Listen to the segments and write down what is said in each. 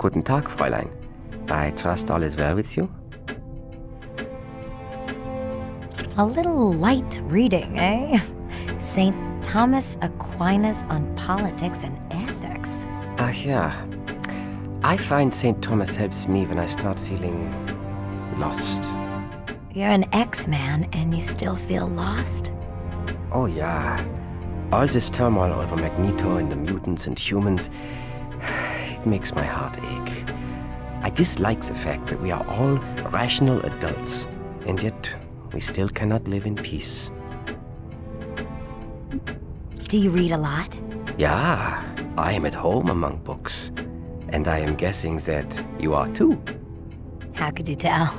Guten Tag, Fräulein. I trust all is well with you? A little light reading, eh? St. Thomas Aquinas on politics and ethics. Yeah. I find St. Thomas helps me when I start feeling lost. You're an X-Man and you still feel lost? Oh yeah. All this turmoil over Magneto and the mutants and humans, it makes my heart ache. I dislike the fact that we are all rational adults, and yet we still cannot live in peace. Do you read a lot? Yeah, I am at home among books, and I am guessing that you are too. How could you tell?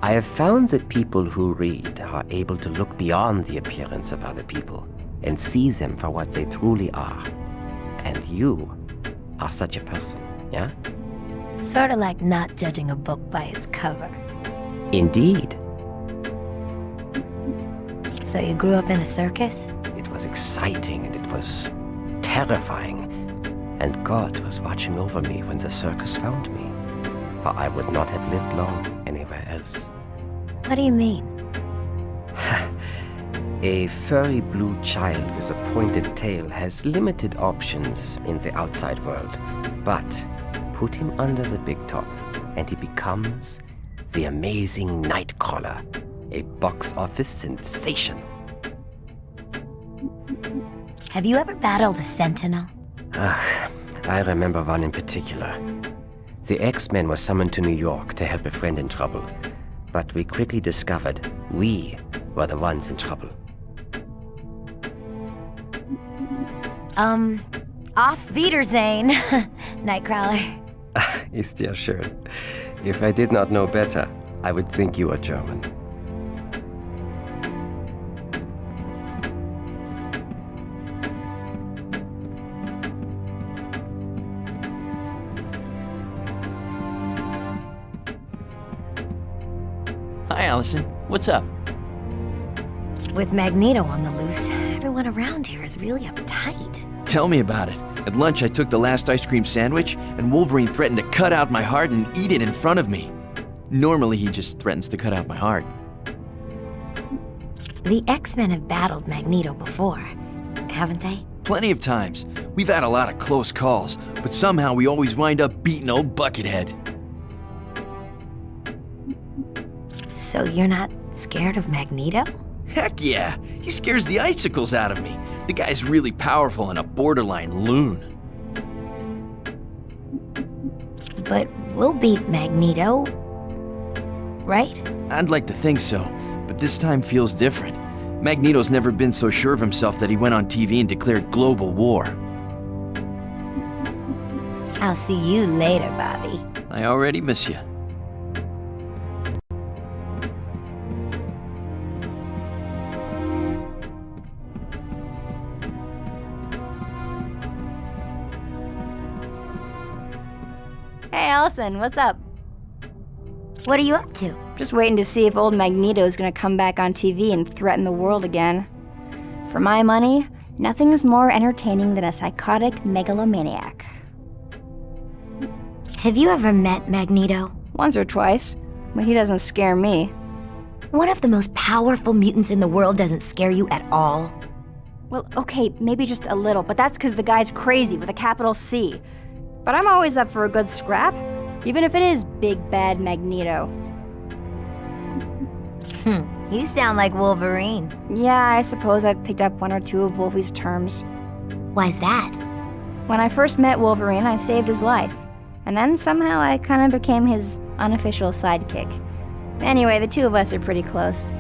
I have found that people who read are able to look beyond the appearance of other people and see them for what they truly are. And you are such a person, yeah? Sort of like not judging a book by its cover. Indeed. So you grew up in a circus? It was exciting and it was terrifying. And God was watching over me when the circus found me. For I would not have lived long anywhere else. What do you mean? A furry blue child with a pointed tail has limited options in the outside world. But put him under the big top and he becomes the amazing Nightcrawler, a box office sensation. Have you ever battled a Sentinel? I remember one in particular. The X-Men were summoned to New York to help a friend in trouble. But we quickly discovered we were the ones in trouble. Auf Wiedersehen, Nightcrawler. Ist ja schön. If I did not know better, I would think you were German. Hi, Allison. What's up? With Magneto on the loose, everyone around here is really uptight. Tell me about it. At lunch, I took the last ice cream sandwich, and Wolverine threatened to cut out my heart and eat it in front of me. Normally, he just threatens to cut out my heart. The X-Men have battled Magneto before, haven't they? Plenty of times. We've had a lot of close calls, but somehow we always wind up beating old Buckethead. So you're not scared of Magneto? Heck yeah! He scares the icicles out of me. The guy's really powerful and a borderline loon. But we'll beat Magneto, right? I'd like to think so, but this time feels different. Magneto's never been so sure of himself that he went on TV and declared global war. I'll see you later, Bobby. I already miss you. Hey, Allison, what's up? What are you up to? Just waiting to see if old Magneto's gonna come back on TV and threaten the world again. For my money, nothing is more entertaining than a psychotic megalomaniac. Have you ever met Magneto? Once or twice, but he doesn't scare me. One of the most powerful mutants in the world doesn't scare you at all. Well, okay, maybe just a little, but that's because the guy's crazy with a capital C. But I'm always up for a good scrap, even if it is big bad Magneto. You sound like Wolverine. Yeah, I suppose I've picked up one or two of Wolfie's terms. Why's that? When I first met Wolverine, I saved his life. And then somehow I kind of became his unofficial sidekick. Anyway, the two of us are pretty close.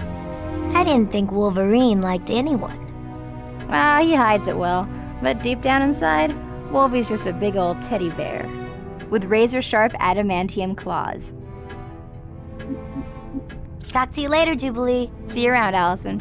I didn't think Wolverine liked anyone. Well, he hides it well, but deep down inside, Wolvie's just a big old teddy bear with razor-sharp adamantium claws. Talk to you later, Jubilee. See you around, Allison.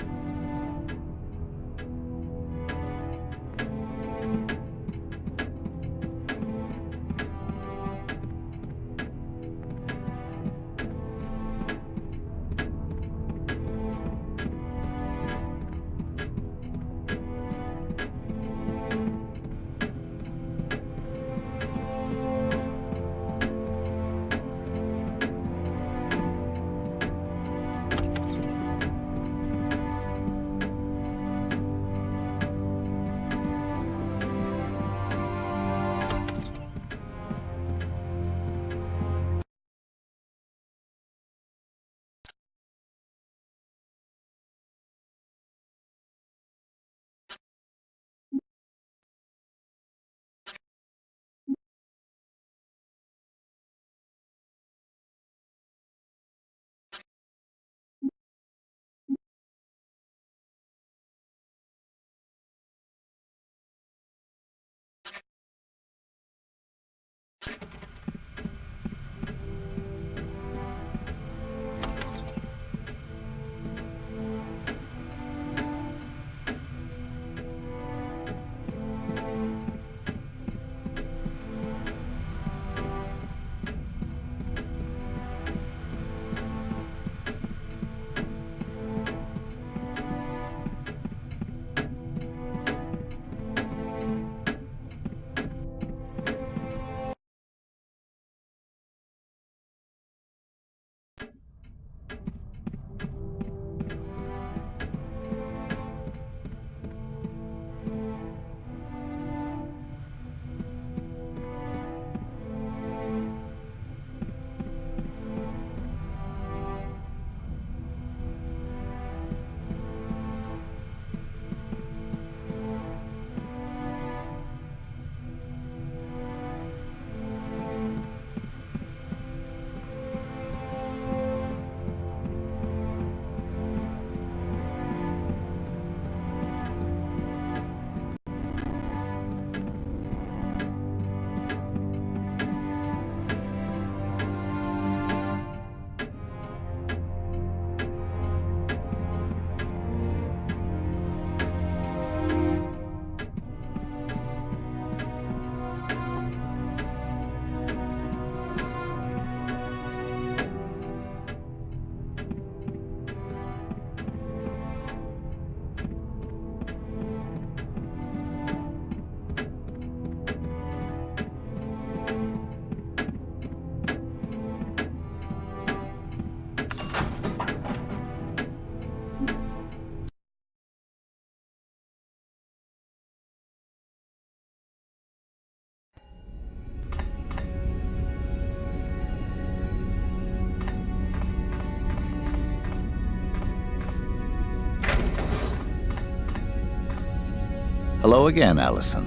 Hello again, Allison.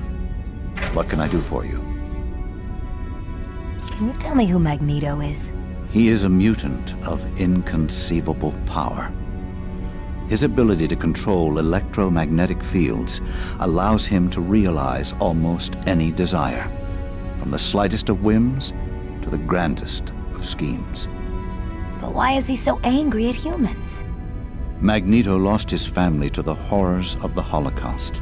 What can I do for you? Can you tell me who Magneto is? He is a mutant of inconceivable power. His ability to control electromagnetic fields allows him to realize almost any desire, from the slightest of whims to the grandest of schemes. But why is he so angry at humans? Magneto lost his family to the horrors of the Holocaust.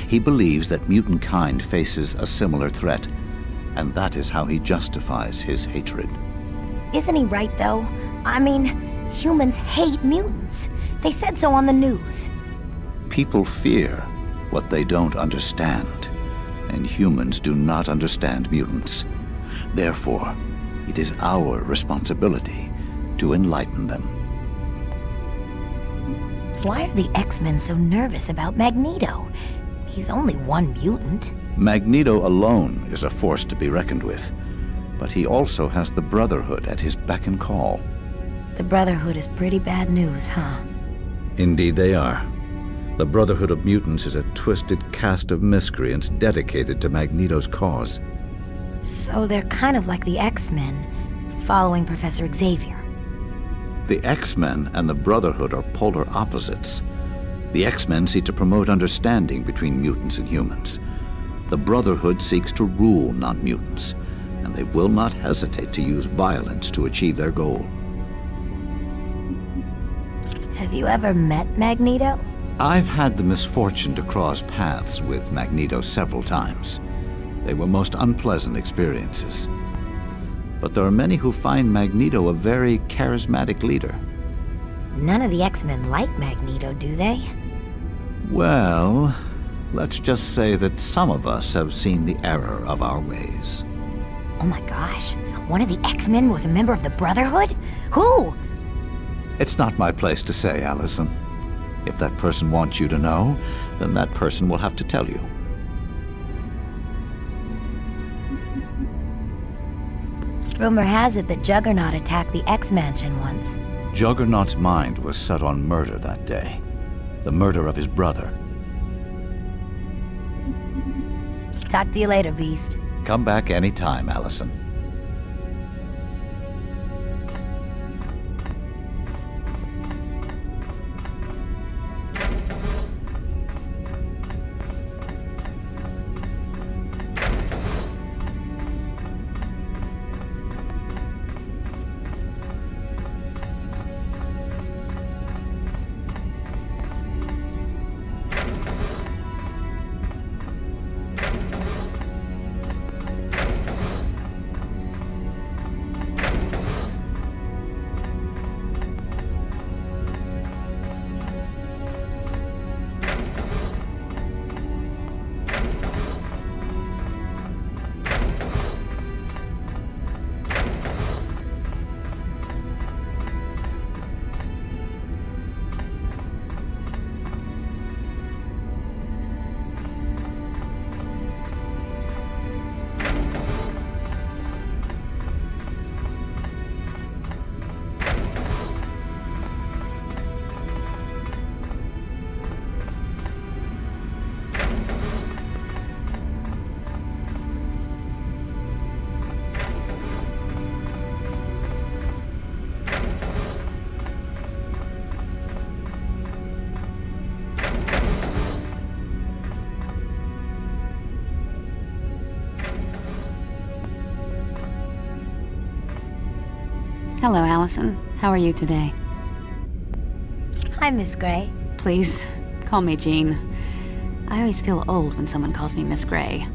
He believes that mutant kind faces a similar threat, and that is how he justifies his hatred. Isn't he right, though? I mean, humans hate mutants. They said so on the news. People fear what they don't understand, and humans do not understand mutants. Therefore, it is our responsibility to enlighten them. Why are the X-Men so nervous about Magneto? He's only one mutant. Magneto alone is a force to be reckoned with, but he also has the Brotherhood at his beck and call. The Brotherhood is pretty bad news, huh? Indeed they are. The Brotherhood of Mutants is a twisted cast of miscreants dedicated to Magneto's cause. So they're kind of like the X-Men, following Professor Xavier. The X-Men and the Brotherhood are polar opposites. The X-Men seek to promote understanding between mutants and humans. The Brotherhood seeks to rule non-mutants, and they will not hesitate to use violence to achieve their goal. Have you ever met Magneto? I've had the misfortune to cross paths with Magneto several times. They were most unpleasant experiences. But there are many who find Magneto a very charismatic leader. None of the X-Men like Magneto, do they? Well, let's just say that some of us have seen the error of our ways. Oh my gosh, one of the X-Men was a member of the Brotherhood? Who? It's not my place to say, Allison. If that person wants you to know, then that person will have to tell you. Rumor has it that Juggernaut attacked the X-Mansion once. Juggernaut's mind was set on murder that day. The murder of his brother. Talk to you later, Beast. Come back anytime, Allison. Hello, Allison. How are you today? Hi, Miss Gray. Please, call me Jean. I always feel old when someone calls me Miss Gray.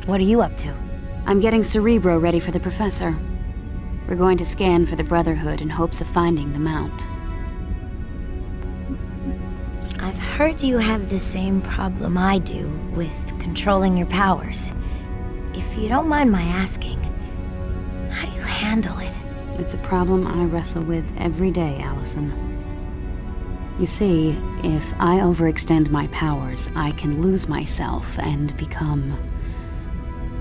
What are you up to? I'm getting Cerebro ready for the Professor. We're going to scan for the Brotherhood in hopes of finding the Mount. I've heard you have the same problem I do with controlling your powers. If you don't mind my asking, how do you handle it? It's a problem I wrestle with every day, Allison. You see, if I overextend my powers, I can lose myself and become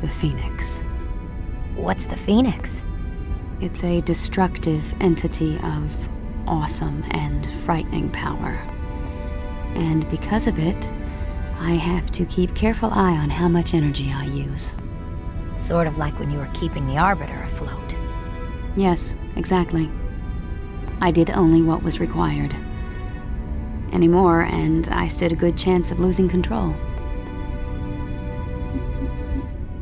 the Phoenix. What's the Phoenix? It's a destructive entity of awesome and frightening power. And because of it, I have to keep careful eye on how much energy I use. Sort of like when you were keeping the Arbiter afloat. Yes, exactly. I did only what was required. Anymore, and I stood a good chance of losing control.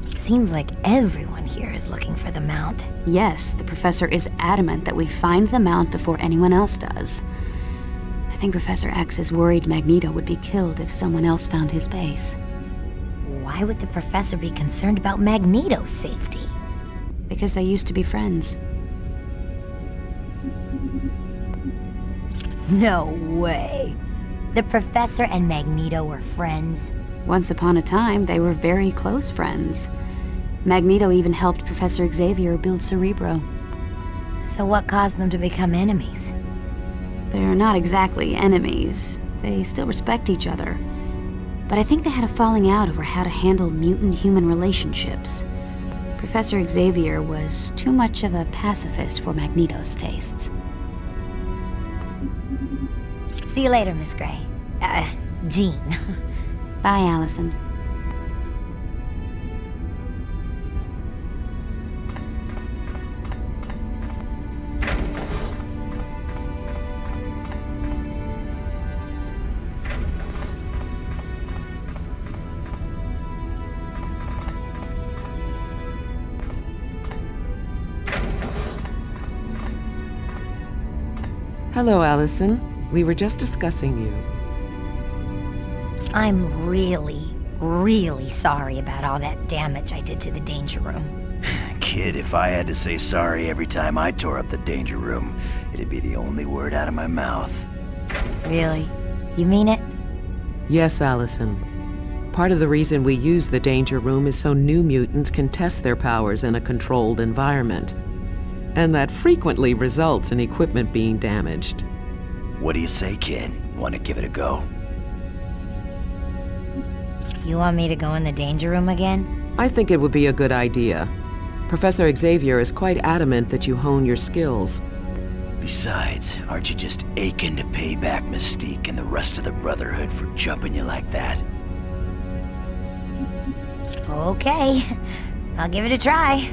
Seems like everyone here is looking for the Mount. Yes, the Professor is adamant that we find the Mount before anyone else does. I think Professor X is worried Magneto would be killed if someone else found his base. Why would the Professor be concerned about Magneto's safety? Because they used to be friends. No way. The Professor and Magneto were friends. Once upon a time, they were very close friends. Magneto even helped Professor Xavier build Cerebro. So what caused them to become enemies? They're not exactly enemies. They still respect each other. But I think they had a falling out over how to handle mutant-human relationships. Professor Xavier was too much of a pacifist for Magneto's tastes. See you later, Miss Gray. Jean. Bye, Allison. Hello, Allison. We were just discussing you. I'm really sorry about all that damage I did to the Danger Room. Kid, if I had to say sorry every time I tore up the Danger Room, it'd be the only word out of my mouth. Really? You mean it? Yes, Allison. Part of the reason we use the Danger Room is so new mutants can test their powers in a controlled environment. And that frequently results in equipment being damaged. What do you say, kid? Want to give it a go? You want me to go in the Danger Room again? I think it would be a good idea. Professor Xavier is quite adamant that you hone your skills. Besides, aren't you just aching to pay back Mystique and the rest of the Brotherhood for jumping you like that? Okay. I'll give it a try.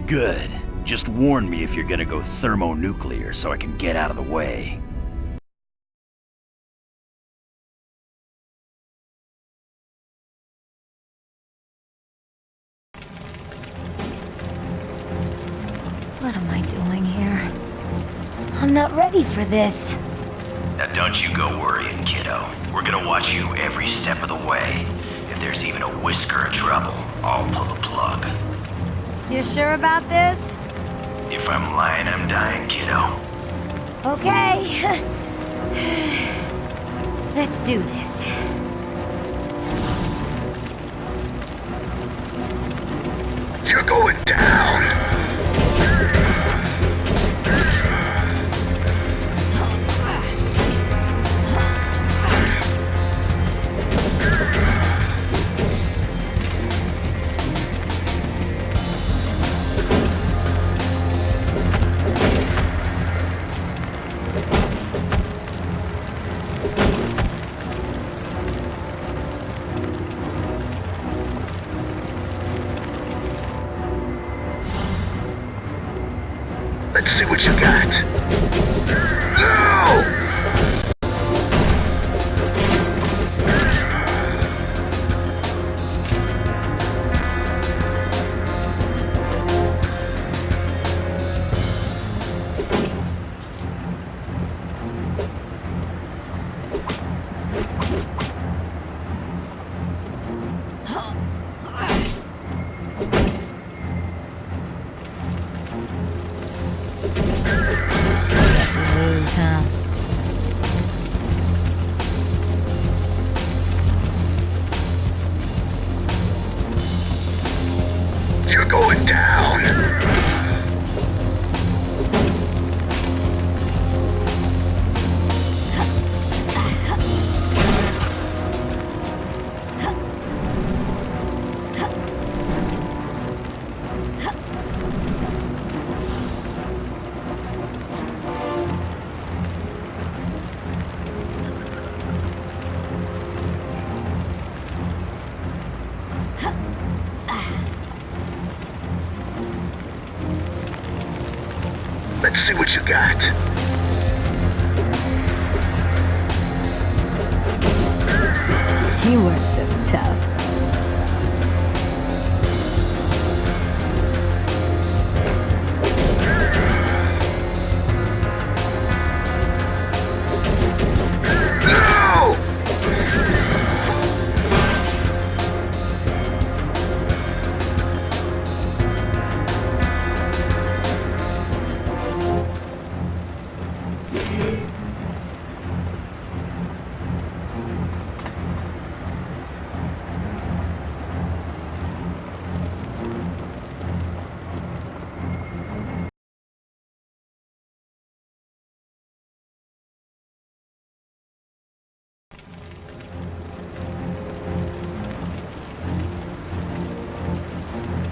Good. Just warn me if you're gonna go thermonuclear so I can get out of the way. What am I doing here? I'm not ready for this. Now don't you go worrying, kiddo. We're gonna watch you every step of the way. If there's even a whisker of trouble, I'll pull the plug. You're sure about this? If I'm lying, I'm dying, kiddo. Okay. Let's do this. You're going down! what you got. Teamwork's so tough. No!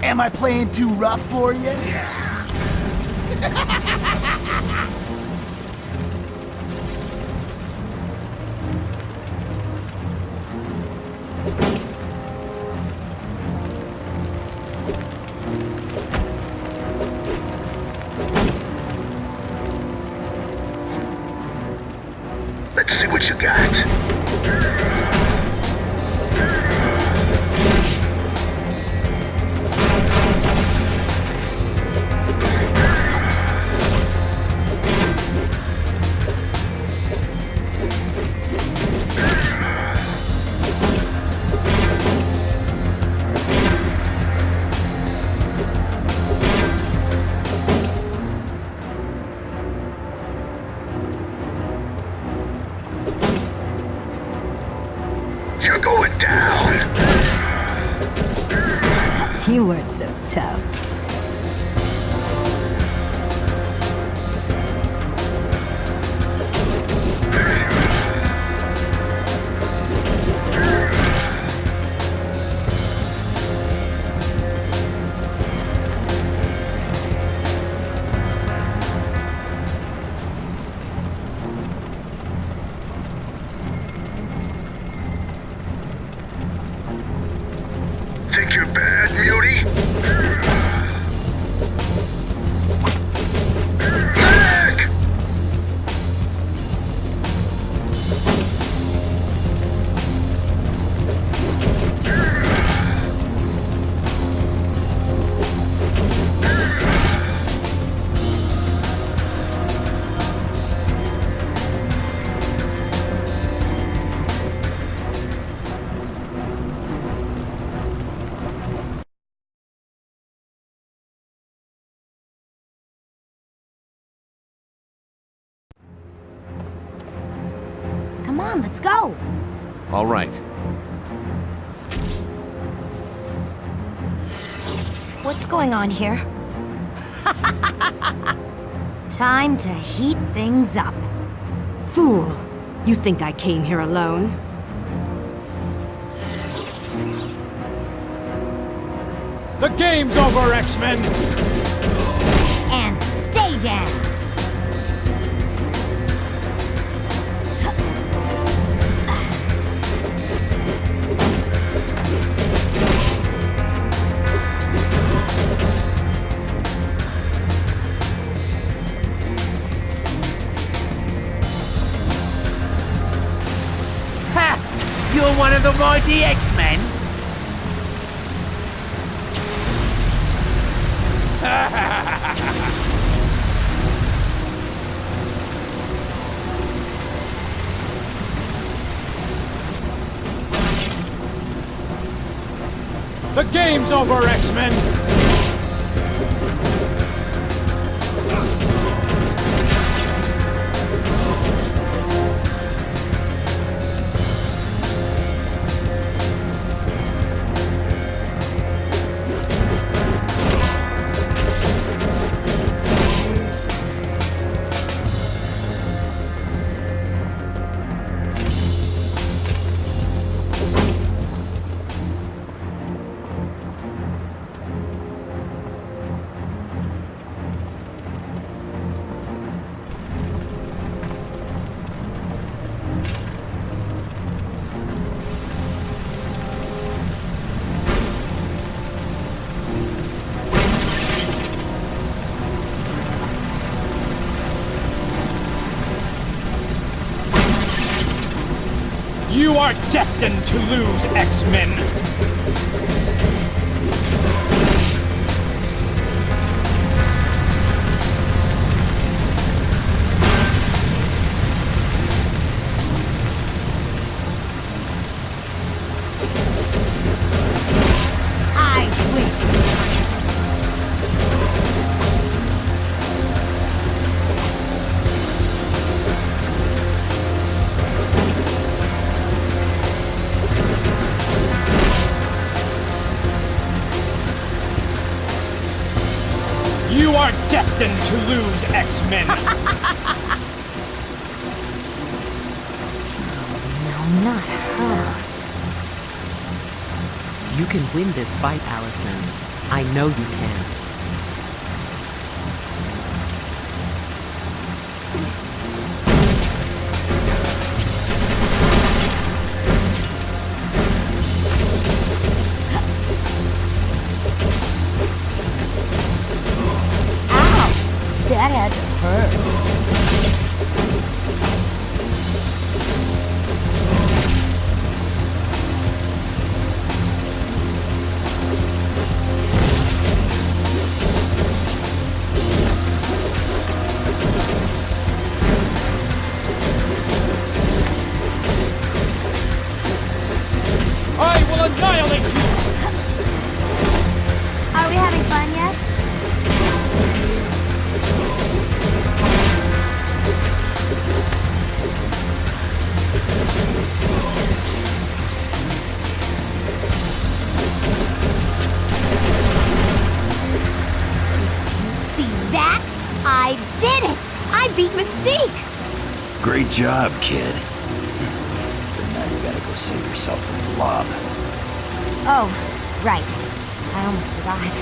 Am I playing too rough for you? Let's see what you got. You're going down. Teamwork's so tough. Think you're bad, Mutie? Back! Come on, let's go! All right. What's going on here? Time to heat things up. Fool! You think I came here alone? The game's over, X-Men! And stay down! You're one of the mighty X-Men? The game's over, X-Men! You are destined to lose, X-Men! You are destined to lose, X-Men! No, not her. You can win this fight, Allison. I know you can. That had to hurt. I will annihilate you! Are we having fun yet? See that? I did it! I beat Mystique! Great job, kid. But now you gotta go save yourself from the Blob. Oh, right. I almost forgot.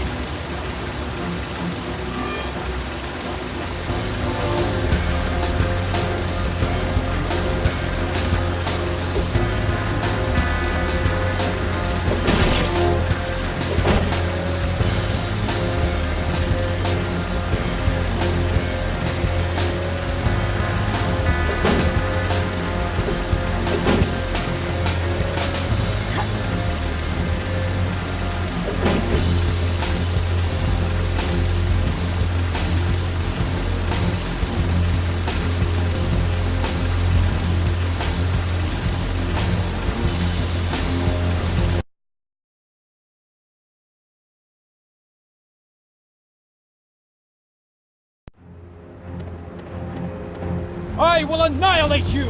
I will annihilate you!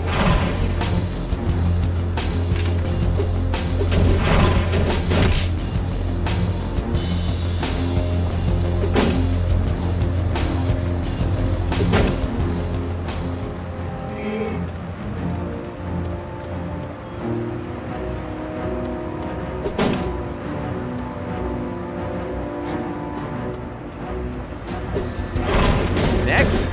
Next!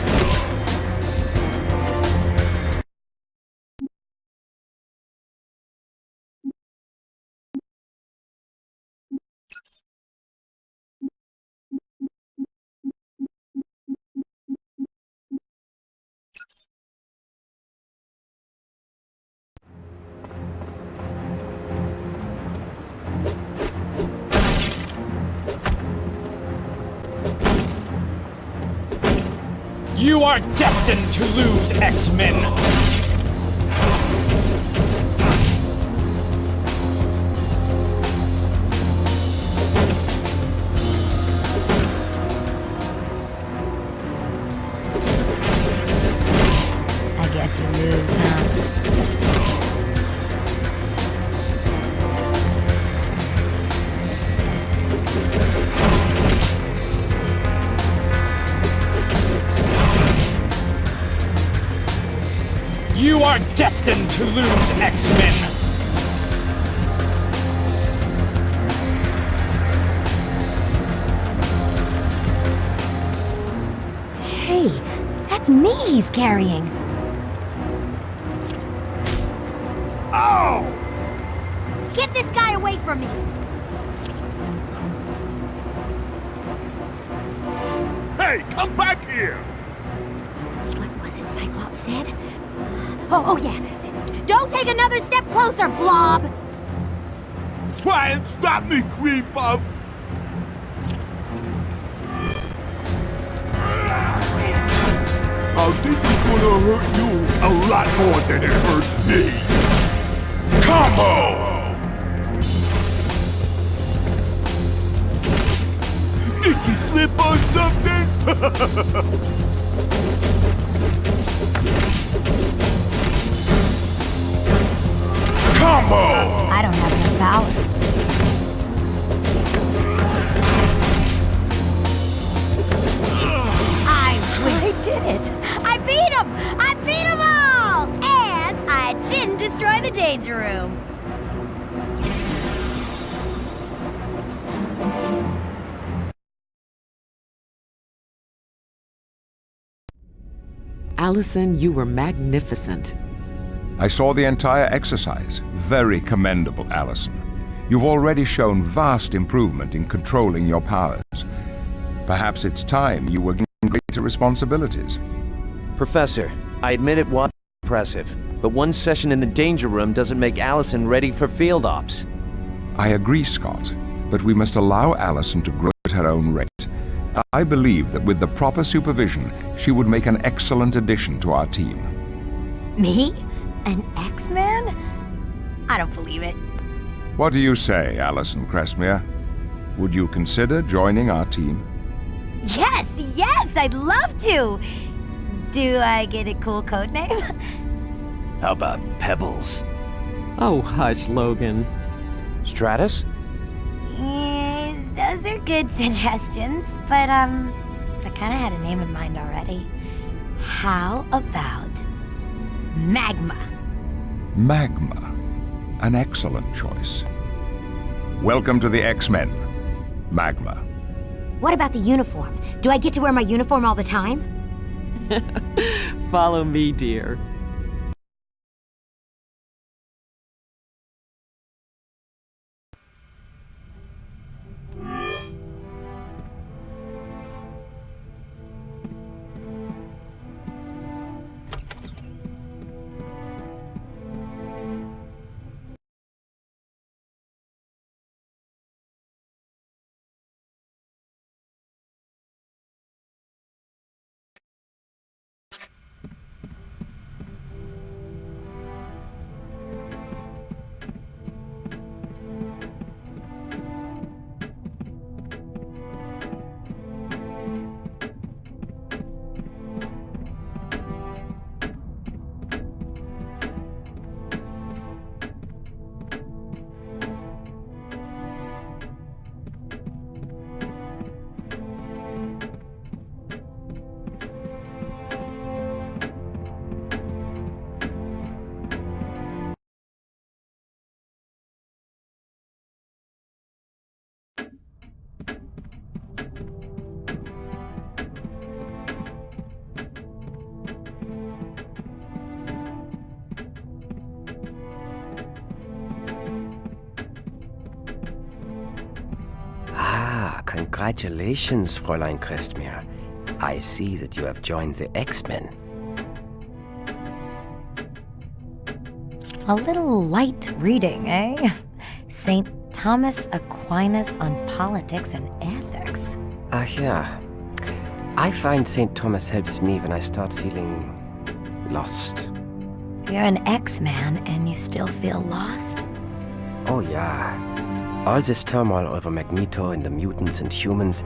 You are destined to lose, X-Men! I guess you lose, huh? You are destined to lose, X-Men! Hey, that's me he's carrying. Oh! Get this guy away from me! Hey, come back here! What was it Cyclops said? Oh yeah. Don't take another step closer, Blob! Try and stop me, Cream Puff! Now this is gonna hurt you a lot more than it hurts me. Combo! Did she slip on something? Combo! I don't have enough power. I did it! I beat him! I beat them all! And I didn't destroy the danger room. Allison, you were magnificent. I saw the entire exercise. Very commendable, Allison. You've already shown vast improvement in controlling your powers. Perhaps it's time you were given greater responsibilities. Professor, I admit it was impressive, but one session in the danger room doesn't make Allison ready for field ops. I agree, Scott, but we must allow Allison to grow at her own rate. I believe that with the proper supervision, she would make an excellent addition to our team. Me? An X-Man? I don't believe it. What do you say, Allison Crestmere? Would you consider joining our team? Yes, yes, I'd love to! Do I get a cool code name? How about Pebbles? Oh, hush, Logan. Stratus? Those are good suggestions, but I kinda had a name in mind already. How about Magma? Magma. An excellent choice. Welcome to the X-Men. Magma. What about the uniform? Do I get to wear my uniform all the time? Follow me, dear. Congratulations, Fräulein Crestmere. I see that you have joined the X-Men. A little light reading, eh? St. Thomas Aquinas on politics and ethics. Yeah. I find St. Thomas helps me when I start feeling lost. You're an X-Man and you still feel lost? Oh yeah. All this turmoil over Magneto and the mutants and humans.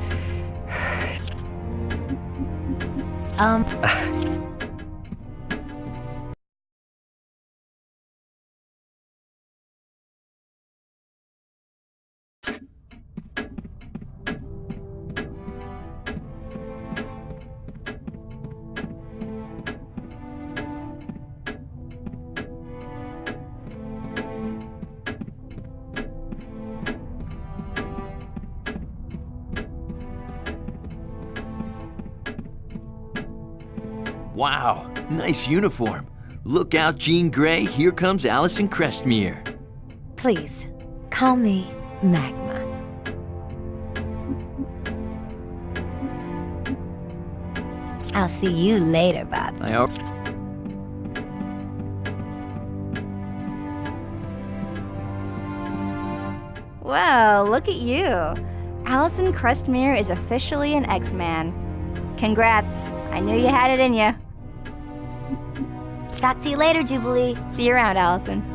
Wow, nice uniform. Look out, Jean Grey, here comes Allison Crestmere. Please, call me Magma. I'll see you later, Bob. Well, look at you. Allison Crestmere is officially an X-Man. Congrats. I knew you had it in you. Talk to you later, Jubilee. See you around, Allison.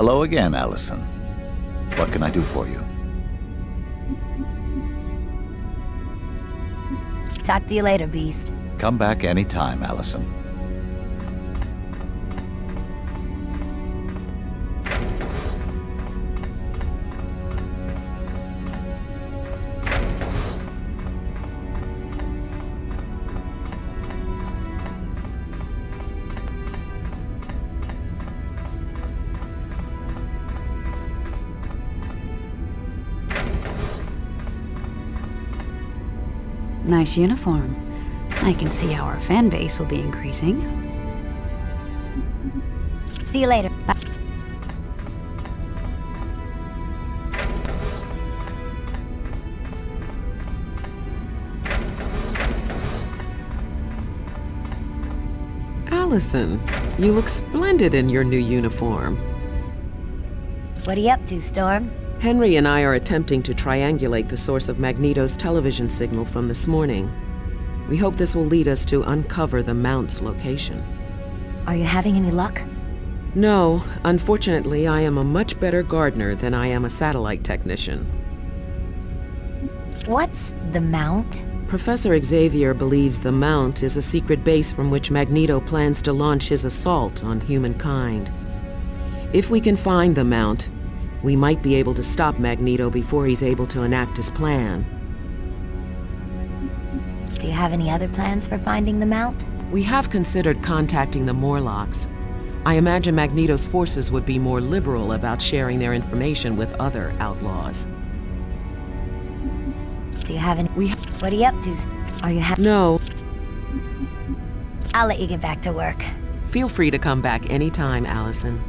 Hello again, Allison. What can I do for you? Talk to you later, Beast. Come back anytime, Allison. Nice uniform. I can see how our fan base will be increasing. See you later. Bye. Allison, you look splendid in your new uniform. What are you up to, Storm? Henry and I are attempting to triangulate the source of Magneto's television signal from this morning. We hope this will lead us to uncover the Mount's location. Are you having any luck? No, unfortunately, I am a much better gardener than I am a satellite technician. What's the Mount? Professor Xavier believes the Mount is a secret base from which Magneto plans to launch his assault on humankind. If we can find the Mount, we might be able to stop Magneto before he's able to enact his plan. Do you have any other plans for finding the Mount? We have considered contacting the Morlocks. I imagine Magneto's forces would be more liberal about sharing their information with other outlaws. Do you have any... What are you up to? Are you No. I'll let you get back to work. Feel free to come back anytime, Allison.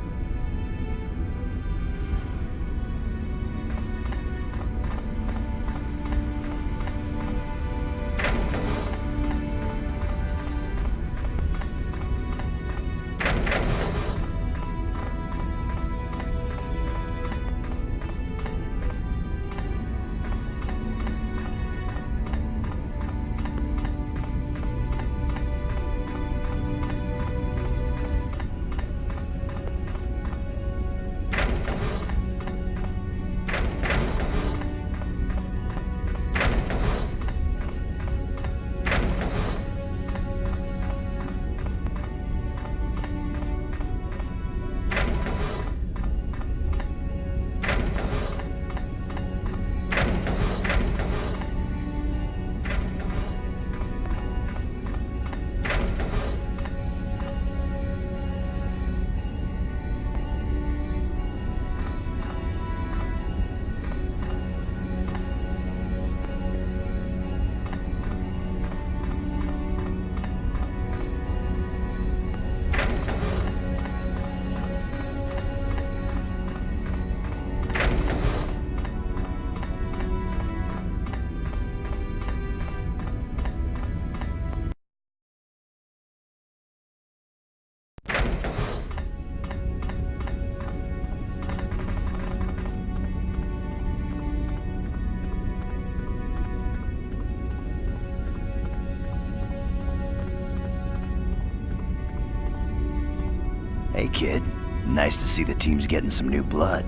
kid. Nice to see the team's getting some new blood.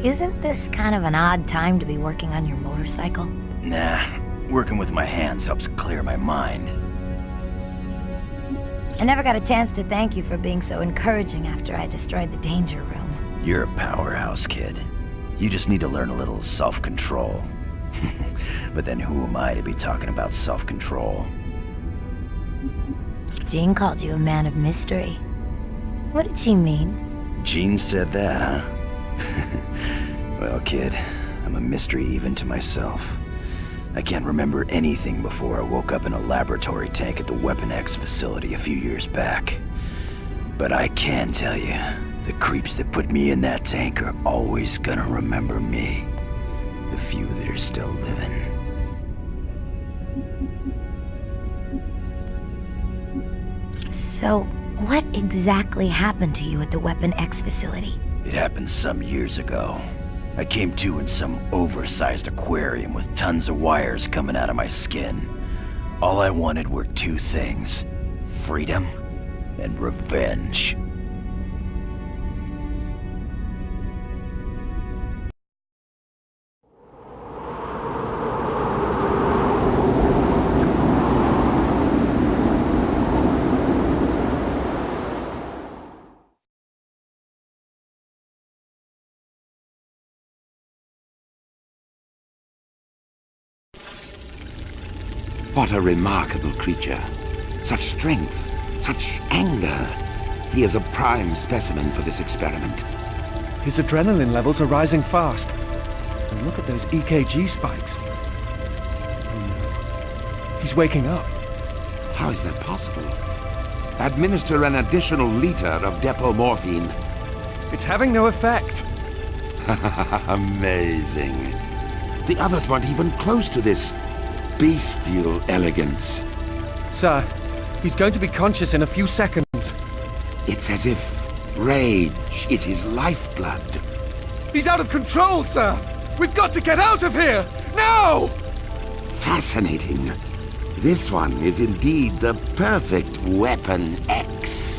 Isn't this kind of an odd time to be working on your motorcycle? Nah, working with my hands helps clear my mind. I never got a chance to thank you for being so encouraging after I destroyed the danger room. You're a powerhouse, kid. You just need to learn a little self-control. But then who am I to be talking about self-control? Jean called you a man of mystery. What did she mean? Jean said that, huh? Well, kid, I'm a mystery even to myself. I can't remember anything before I woke up in a laboratory tank at the Weapon-X facility a few years back. But I can tell you, the creeps that put me in that tank are always gonna remember me. The few that are still living. So, what exactly happened to you at the Weapon-X facility? It happened some years ago. I came to in some oversized aquarium with tons of wires coming out of my skin. All I wanted were two things: freedom and revenge. What a remarkable creature. Such strength, such anger. He is a prime specimen for this experiment. His adrenaline levels are rising fast. And look at those EKG spikes. He's waking up. How is that possible? Administer an additional liter of depomorphine. It's having no effect. Amazing. The others weren't even close to this bestial elegance. Sir, he's going to be conscious in a few seconds. It's as if rage is his lifeblood. He's out of control, sir! We've got to get out of here! Now! Fascinating. This one is indeed the perfect Weapon-X.